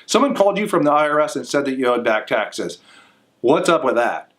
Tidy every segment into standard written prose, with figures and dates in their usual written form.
Someone called you from the IRS and said that you owed back taxes. What's up with that?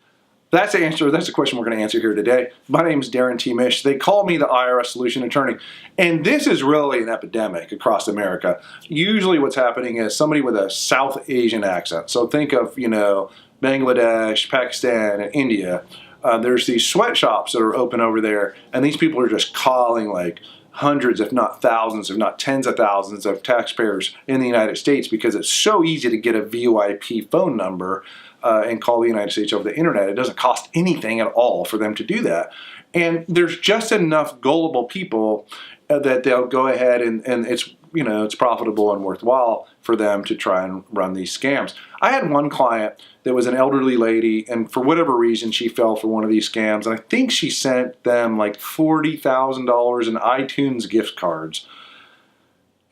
That's the answer. That's the question we're going to answer here today. My name is Darren T. Mish. They call me the IRS solution attorney. And this is really an epidemic across America. Usually what's happening is somebody with a South Asian accent. So think of, Bangladesh, Pakistan, and India. There's these sweatshops that are open over there, and these people are just calling like hundreds, if not thousands, if not tens of thousands of taxpayers in the United States because it's so easy to get a VoIP phone number and call the United States over the internet. It doesn't cost anything at all for them to do that. And there's just enough gullible people that they'll go ahead and it's profitable and worthwhile for them to try and run these scams. I had one client that was an elderly lady, and for whatever reason she fell for one of these scams, and I think she sent them like $40,000 in iTunes gift cards.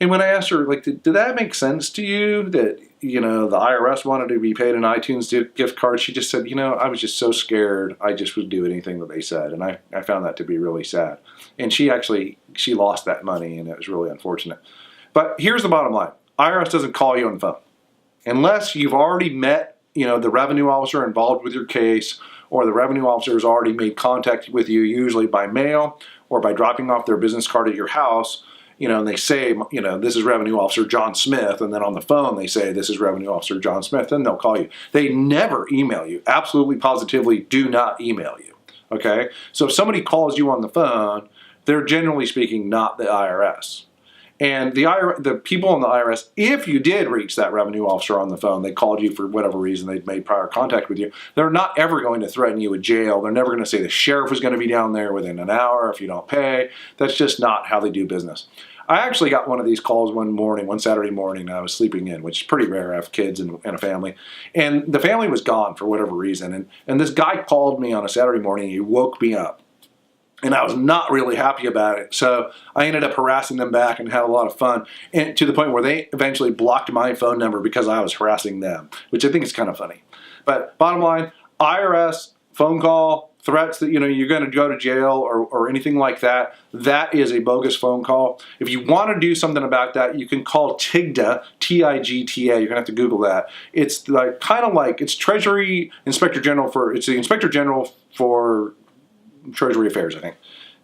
And when I asked her, like, did that make sense to you that, the IRS wanted to be paid an iTunes gift card? She just said, I was just so scared. I just would do anything that they said. And I found that to be really sad. And she lost that money, and it was really unfortunate. But here's the bottom line. IRS doesn't call you on the phone. Unless you've already met, the revenue officer involved with your case, or the revenue officer has already made contact with you, usually by mail or by dropping off their business card at your house, and they say, this is Revenue Officer John Smith, and then on the phone they say, this is Revenue Officer John Smith, then they'll call you. They never email you. Absolutely, positively do not email you, okay? So if somebody calls you on the phone, they're generally speaking not the IRS. And the people in the IRS, if you did reach that revenue officer on the phone, they called you for whatever reason, they'd made prior contact with you, they're not ever going to threaten you with jail. They're never going to say the sheriff is going to be down there within an hour if you don't pay. That's just not how they do business. I actually got one of these calls one Saturday morning, and I was sleeping in, which is pretty rare. I have kids and a family. And the family was gone for whatever reason. And this guy called me on a Saturday morning. He woke me up. And I was not really happy about it. So I ended up harassing them back and had a lot of fun, and to the point where they eventually blocked my phone number because I was harassing them, which I think is kind of funny. But bottom line, IRS phone call, threats that you're going to go to jail or anything like that, that is a bogus phone call. If you want to do something about that, you can call TIGTA, T-I-G-T-A. You're going to have to Google that. It's like it's Treasury Inspector General it's the Inspector General for Treasury Affairs, I think.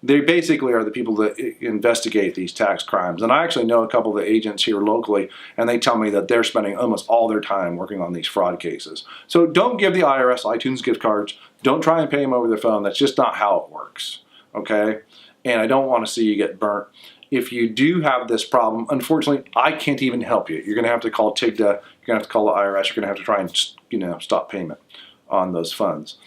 They basically are the people that investigate these tax crimes. And I actually know a couple of the agents here locally, and they tell me that they're spending almost all their time working on these fraud cases. So don't give the IRS iTunes gift cards. Don't try and pay them over the phone. That's just not how it works, okay? And I don't want to see you get burnt. If you do have this problem, unfortunately, I can't even help you. You're going to have to call TIGTA. You're going to have to call the IRS. You're going to have to try and, stop payment on those funds.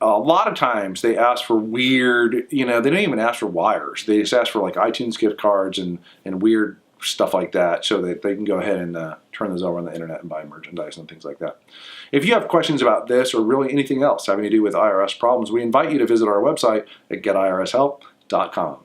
A lot of times they ask for weird, they don't even ask for wires. They just ask for like iTunes gift cards and weird stuff like that so that they can go ahead and turn those over on the internet and buy merchandise and things like that. If you have questions about this or really anything else having to do with IRS problems, we invite you to visit our website at getirshelp.com.